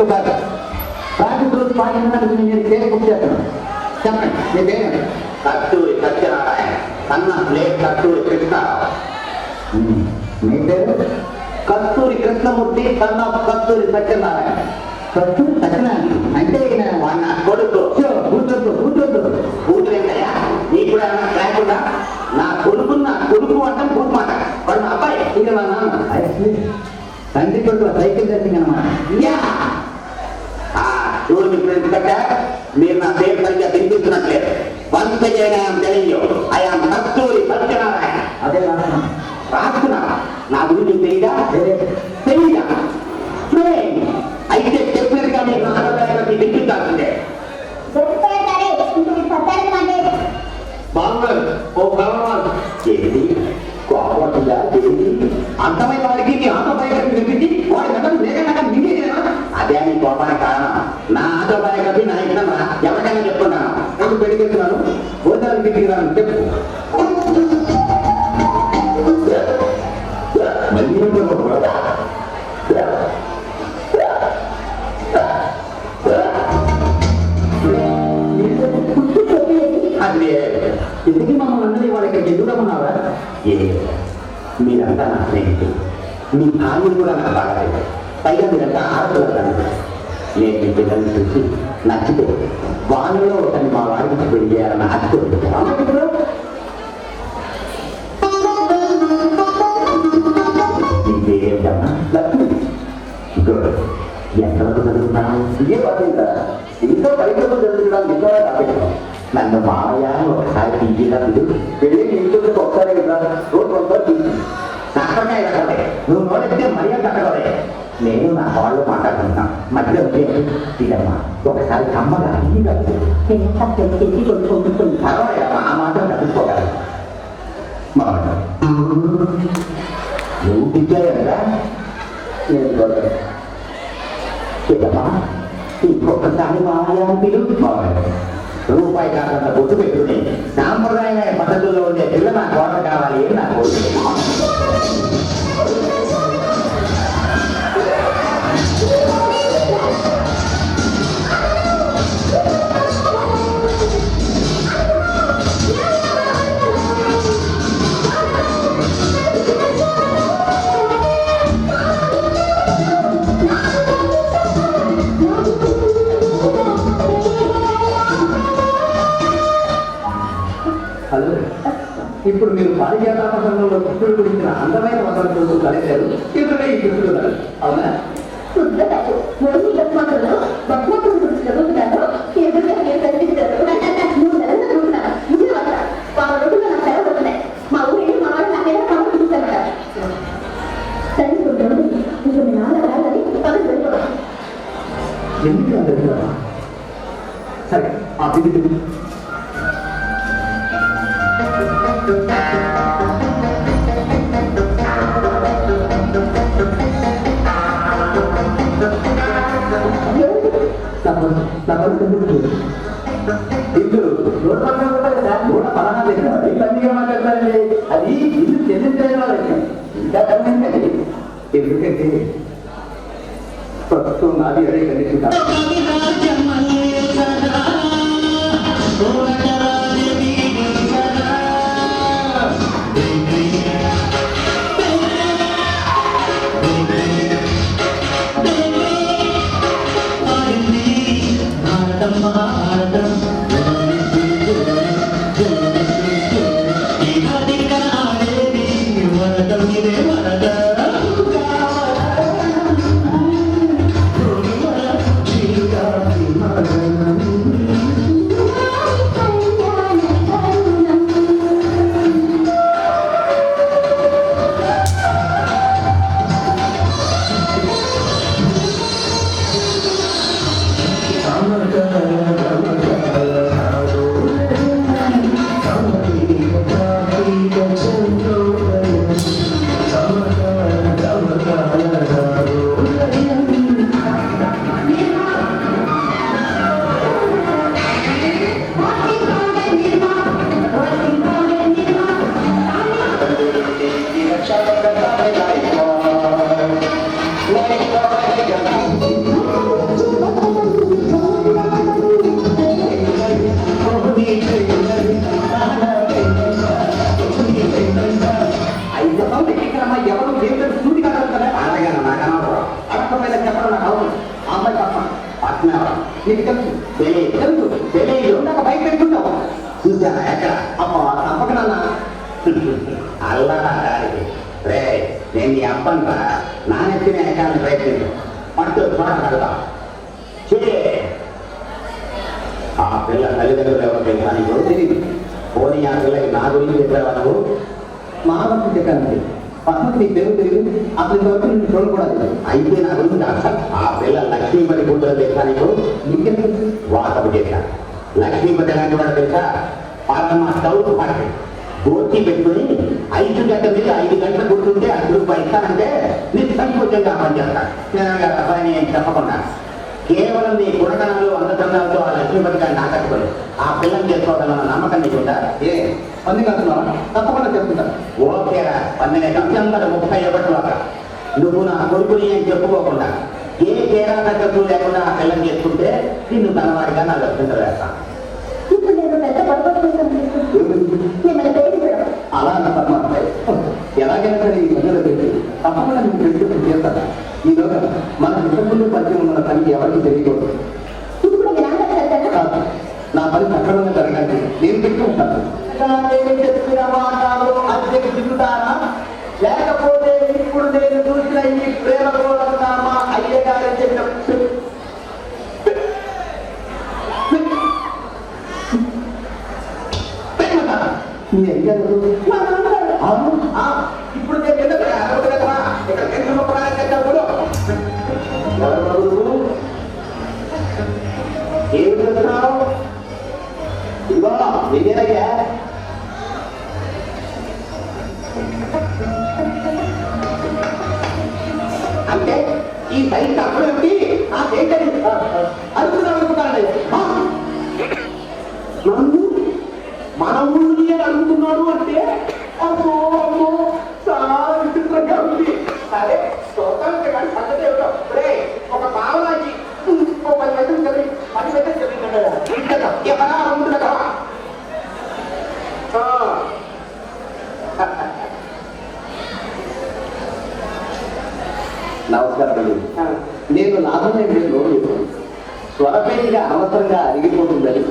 రేపు కాదు ప్రాజెక్ట్ రోజు పాటించడానికి నేను పేరు గుర్తు చేస్తాను. చెప్పండి మీ పేరు? కస్తూరి సత్యనారాయణ, కన్న ప్లేట్ కస్తూరి కృష్ణారావు. మీ పేరు? కస్తూరి కృష్ణమూర్తి, కన్న కస్తూరి సత్యనారాయణ. కస్తూరి సత్యనారాయణ అంటే వాడు నా కొడుకు. కూర్చోద్దు కూర్చోద్దు. కూతురేంటయ్యా నీకు కూడా ఏమన్నా లేకుండా? నా కొడుకు అంటాం కూతురు మాట. వాడు నా అబ్బాయి. ఇక మా నాన్న తండ్రి కొడుకు సైకిల్ డ్రెస్సింగ్ అనమాట. చూడు మీకు ఎందుకంటే మీరు నా పేరు సరిగ్గా తినిపించినట్లేదు. వంశ జయనాయం తెలియ ఐఎమ్ కస్తూరి సత్యనారాయణ. అదే రాస్తున్నా నా గురించి తెలియదా? తెలియదా? అయితే చెప్పినట్టుగా మీరు నా ఆడవాళ్ళకి తినిపించాల్సిందే. బాగున్నారు ఓ భగవాన్. ఏది కోపడుతుందా? ఏది అంతమైన వారికి నీ ఆటోబయోగ్రఫీ వినిపించి వాడి నగరం లేక మింగేనా? అదే నీ కోపానికి కారణం. నా ఆటోబయోగ్రఫీ నా ఇష్టం ఎవరికైనా చెప్పుకుంటాను. నేను పెడికెళ్తున్నాను, భోజనాలు తిరిగినాను. చెప్పు. అదే ఎందుకు మమ్మల్ని అందరూ వాళ్ళకి ఎందుకు రమ్మన్నావా? మీరంతా నా స్నేహితులు, మీ ఫ్యామిలీ కూడా నాకు బాగా లేదు. పైగా మీరంతా ఆడపిల్లలు. నేను మీ పిల్లల్ని చూసి నచ్చితే వాళ్ళలో ఒకరిని మా వాడికి పెళ్లి చేయాలని ఆశిస్తున్నాను. ఇంకేంటమ్మా? లక్ష్మి. గుడ్. ఎంతవరకు చదువుతున్నాను? ఇదే పద్ధతి ఇంకా పరీక్షలు చదువుతున్నాను. ఇంకా రాబెట్టాను. నన్ను మామయ్య ఒకసారి తీసినప్పుడు పెళ్లి ఇంట్లో ఒకసారి రోజు ఒకసారి తీసి నాకనే కట్టలే. నువ్వు నోడెత్తే మర్యాద కట్టగలే. నేను నా వాళ్ళు మాట్లాడుతున్నాను. మధ్య ఇదమ్మా ఒకసారి కమ్మగా పర్వాలేదమ్మా, ఆ మాత్రం తప్పించుకోగలరు. నువ్వు పిచ్చాయా? నేను చూడమ్మా ఇంకొకసారి మామయ్య అని పిలుపు. రూపాయి కాకుండా గుర్తు పెట్టుకుని సాంప్రదాయమైన పద్ధతుల్లో ఉండే పిల్ల నా కోట కావాలి అని నా కోరిక. ఇప్పుడు మీరు పారిజాత పథకంలో కృష్ణుడు గురించిన అందమైన వసంతులు కలిశారు. ఇతరులే ఈ కృష్ణుడు గారు అవునా? ఎందుకు అందరు సరే ఆ బిడ్డ ఇద్దరు నూట 16 ఇబ్బందిగా మాట్లాడతారండి. అది ఇల్లు చెల్లించే వాళ్ళకి ఇంకా కమ్మించండి. ఎందుకంటే ప్రస్తుతం నాది అడే కండిషన్ కాదు. Thank you. అవును ఆ అమ్మాయి తప్ప పట్నం నీకు తెలుసు తెలియదు తెలియదు నాకు బయట పెట్టుకుంటావు చూసానా ఎక్కడ అమ్మా తప్పక నాన్న అల్లా దారికి రే నేను నీ అప్పంతా నా నెత్తిన ఎక్కాలని ప్రయత్నించు పట్టు చోట కడతా ఆ పిల్ల తల్లిదండ్రులు ఎవరు తెలుసా నీకు తెలియదు పోనీ ఆ పిల్లకి నా గురించి చెప్పావా నువ్వు మా వరకు చెప్పానండి పక్కనకి నీకు పేరు తెలియదు అసలు ఇంతవరకు నేను చూడకూడదు అయితే నా గురించి అసలు ఆ పిల్ల లక్ష్మీపతి కూతురు తెలుసా నీకు నీకేం తెలుసు వాకపు చేశా లక్ష్మీపతి ఎలాంటి వాడు తెలుసా పాతమ్మ స్టవ్ పాటి గోచి పెట్టుకుని 5 గంటల మీద 5 గంటలు కూర్చుంటే అప్పుడు ఇస్తానంటే నిస్సంకోచంగా పనిచేస్తాను అబ్బాయిని ఏం చెప్పకుండా కేవలం నీ గుణగణాలు అందచందాలతో ఆ లక్ష్మీపతి గారిని ఆకట్టుకోలేదు ఆ పిల్లని చేసుకోవాలన్న నమ్మకం నీకుందా ఏ పంది కాస్తున్నావా తప్పకుండా చెప్తుంటా ఓకేరా 1931 నువ్వు నా కొడుకుని ఏం చెప్పుకోకుండా ఏ కేరాకట్టు లేకుండా ఆ పిల్లని చేసుకుంటే నిన్ను తనవాడిగా నా లక్ష్యంగా వేస్తాను ఇప్పుడు నేను పెద్ద పొరపాటు చేశాను మిమ్మల్ని ప్రేమించడం అలా అన్న పరమాత్మ ఎలాగైనా సరే ఈ మధ్యలో పెట్టి తప్పకుండా మీకు తెలుసుకుని చేస్తాను ఈలోగా మన ఇంతకుముందు పరిచయం ఉన్న పని ఎవరికి తెలియకూడదు ఇప్పుడు మీ నాన్న చెప్తాను కాదు నా పని సక్రమంగా జరగాలి నేను పెట్టుకుంటాను చెప్పిన మాటలు అద్దెకి దిగుతారా లేకపోతే ఇప్పుడు నేను చూసిన ఈ ప్రేమ మా అయ్యగారు చెప్పిన మీ అయ్యారు ఇప్పుడు నేను ఏమి చేస్తున్నావు ఇదిగో నేనేనయ్యా అంటే ఈ సైట్ అప్పుడేమిటి ఆ ఏంటని అడుగుతున్నాను అనుకుంటానండి నన్ను మన ఊళ్ళని అడుగుతున్నాడు అంటే అమ్మో అమ్మో చాలా విచిత్రంగా ఉంది అదే స్తోత్రానికి కానీ సంగతి ఏమిటో ఒక భావనాకి ఓ 10 మెట్లు చదివి 10 మెట్లు చదివిందా ఎవరా ఉంటుంది కదా నమస్కారం నేను లాభం లేదు రోజు స్వరపేటిగా అనవసరంగా అరిగిపోతుందని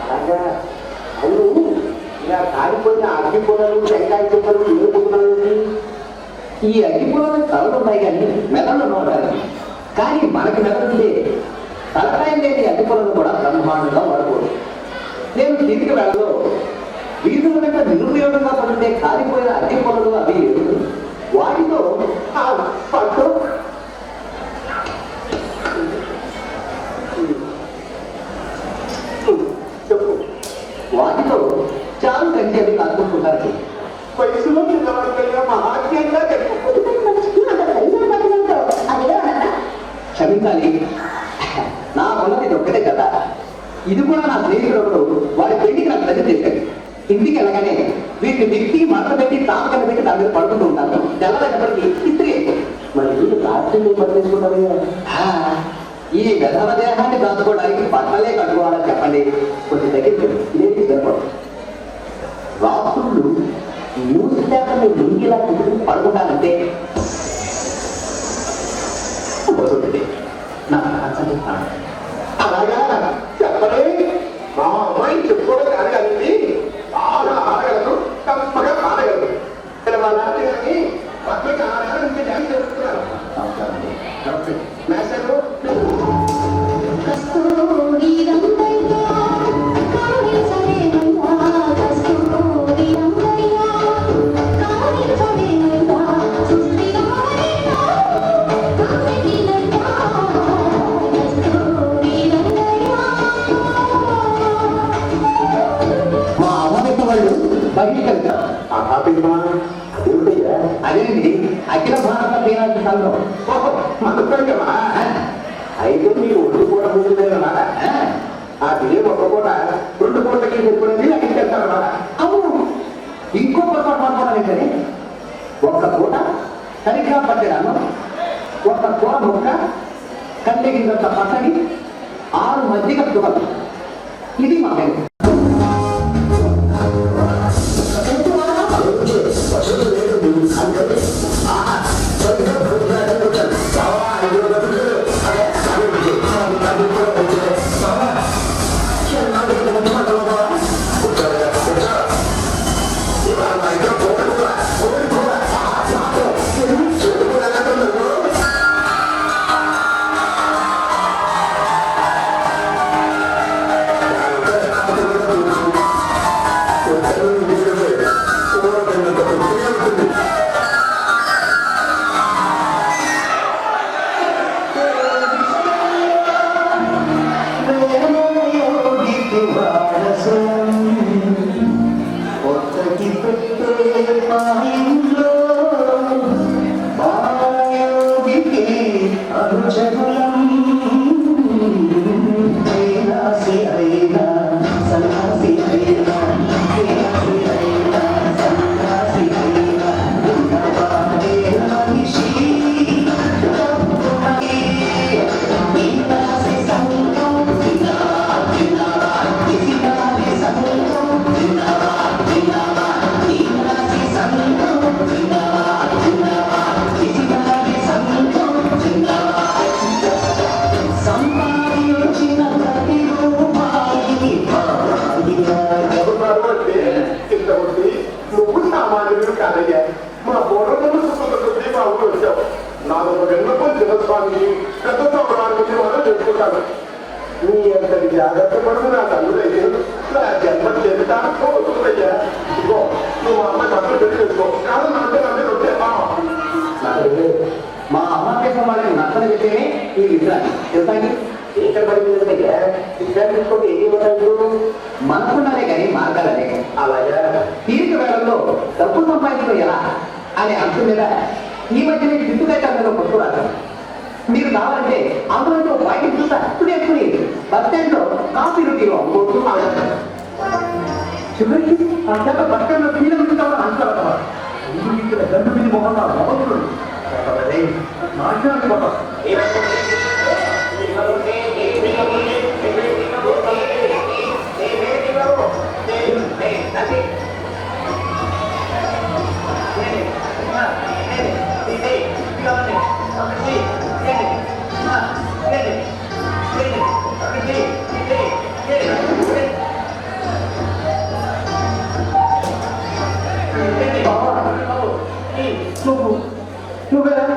అలాగా అవును ఇలా కాలిపోయిన అగ్గిపొలలు టెంకాయ చుక్కలు ఏమిపోతున్నాయి ఈ అగ్గిపొలలు తలలు ఉన్నాయి కానీ మెదళ్ళు నోటాలి కానీ మనకి మెదడుంటే తలకాయం లేని అగ్గిపొలలు కూడా బ్రహ్మాండంగా వాడుకోరు నేను తిరిగి వెళ్ళలో వీధుల వెంట నిరుపయోగంగా పడుతుంటే కాలిపోయిన అగ్గిపొలలు అవి వాటితో పట్టు చెప్పు వాటితో చాలు కంచి అవి కాదుకుంటున్నారు వయసులో చిన్నవాడిగా మహాత్యంగా క్షమించాలి నాకున్నది ఒక్కటే కదా ఇది కూడా నా స్నేహితుడు ఒకడు వాడి పెళ్లికి నాకు దగ్గర చేశాడు ఇంటికి వెళ్ళగానే వీటిని వ్యక్తి మంట పెట్టి తాము కింద పెట్టి దాని మీద పడుకుంటూ ఉంటాను తెల్లదప్పటికి ఇస్త్రీ అయిపోయింది మరి వీళ్ళు రాత్రి పట్టేసుకుంటారు ఈ వెధవ దేహాన్ని దాచుకోవడానికి బట్టలే కట్టుకోవాలని చెప్పండి కొంచెం దగ్గర ఇదేంటి సరిపడు రాత్రులు 3 శాతం లుంగిలా కుటుంబం పడుకుంటానంటే అలాగా చెప్పలే మా అమ్మాయి చెప్పుకోవడం కాగలిగింది బాగా ఆడగలదు తప్పగా ఆడగలదు వాళ్ళ కానీ పక్కకి ఆడగానే ఇంకా డ్యాన్స్ చేస్తున్నారు మేసర్లు కస్తూరి రంగయ్య కాని సరేనయ్య కస్తూరి రంగయ్య కాని సరేనయ్య సుస్తి గారేన కాని రంగయ్య కస్తూరి రంగయ్య మా అమ్మాయి వాళ్ళు బయటికి వెళ్తారు ఆ పాపిమా అదేంటి అఖిల భారత పేనాటి సంఘం మనకమ్మా అయితే మీరు 1 పూట ముందున్నమాట ఆ తినే 1 పూట 2 పూటకి చెప్పుకునేది నాకు ఇచ్చేస్తారన్నమాట అవును ఇంకో పొరపాటు మాట్లాడాలి సరే 1 పూట సరిగ్గా పట్టడాను 1 కూర ముక్క కల్లెగినంత పచ్చడి 6 మజ్జిగ దుఃఖం ఇది మా పేరు ఆ వారసులం కొత్తకి పెట్టే పాయింట్లో బాలయోగికి అనుచరులం సన్యాసి అయినా సన్యాసి అయినా సన్యాసి అయినా సన్యాసి అయినా ఉన్నవాడే మనిషి ఇందాసి సంగం జిందాబాద్ జిందాబాద్ కిసిదారి సంగం జిందాబాద్ జిందాబాద్ ఇందాసి సంగం జిందాబాద్ జిందాబాద్ కిసిదారి సంగం జిందాబాద్ సంపాదించిన ప్రతి రూపాయిని భాగ్యంగా ఎవరు అంటే ఇంతవరకు నువ్వు సామాన్యుడు కాదయ్యా మా పూర్వజన్మ సుఖపడుతుంది మా ఊరు వచ్చావు నాలుగు గంటలకు జనస్వామిని పెద్ద సంవత్సరానికి మనం చెప్పుకుంటాను నీ అంతటి జాగ్రత్త పడుతు నా తల్లుడైతే నా జన్మ చెబుతాను వస్తుందయ్యా ఇగో నువ్వు మా అమ్మ డబ్బులు పెట్టి తెచ్చుకో కాదు నాకు నన్ను వచ్చే మా అమ్మ చేసిన వాళ్ళని నచ్చని చెప్పేనే ఈ విషయాన్ని తెలుసండి ఇక్కడ పడింది ఇక్కడ తీసుకుంటే ఏం ఇవ్వలేదు మనసున్నారే కానీ మార్గాలనే అలాగా తీరిక వేళల్లో డబ్బు సంపాదించడం ఎలా అనే అంశం మీద ఈ మధ్య నేను దిద్దుకైతే కొట్టు రాశాను. మీరు కావాలంటే అందులో బయట చూస్తా నేర్చుకుని బస్ స్టాండ్ లో కాఫీ రొటీలో అమ్ముతూ చివరికి ఆ చేత బస్ స్టాండ్ లో ఫీల్ అవుతుంటామని అనుకోవాలి ఇక్కడ గండు మీద మొహం మొహం నాశనానికి పోతాం. నువ్వేనా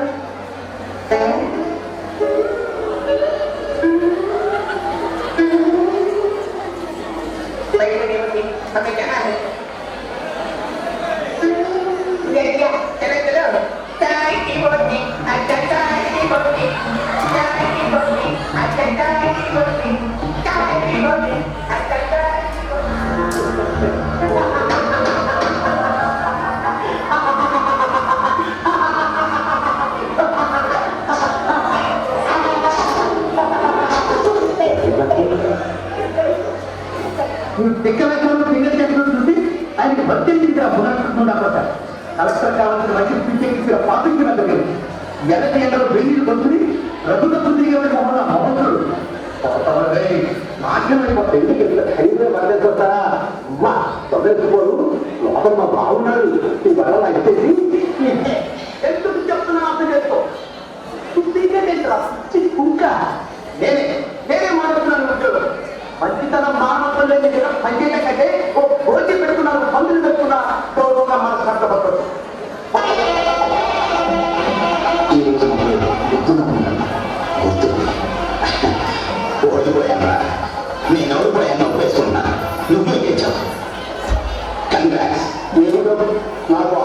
దిక్కలెక్కలను ఫింగర్ చేతులు చూసి ఆయనకి బతికించిన పునరుద్ధరణ కలెక్టర్ కావాల్సిన మంచి పిచ్చెక్కించిన పాపించిన దగ్గర ఎనటి ఎండలు వెయ్యి కొట్టుని రఘుత బుద్ధిగా మొహన మహోదరుడు నాశనమైపోతే ఎందుకు ఇంత ఖరీదుగా మరలేకపోతారా అమ్మా తొలగిపోరు లోపల మా బాగున్నాడు ఈ వల్ల ఇచ్చేసి ఎందుకు చెప్తున్నా అర్థం చేసుకో ఇంకా నేనే మాట్లాడుతున్నాను ఉద్యోగం మంచితనం మానవత్వం లేని జనం పనిచేయట కంటే ఓ భోజనం పెడుతున్నారు పందులు పెట్టుకున్నా గౌరవంగా మనకు కష్టపడతారు ఓడిపోయాను నేను ఓడిపోయాను ఒప్పేసుకున్నా నువ్వు గెలిచావు కంగ్రాట్స్ ఏమిటో నాకు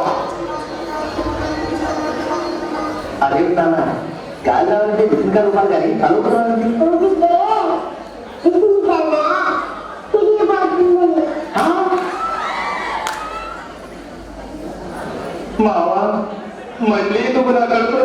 అదేమిటానా గాలిలో ఉంటే విసుగా రూపాలు కానీ కలుగుతున్నాను మావా మళ్ళీ నువ్వు నా కడుపులో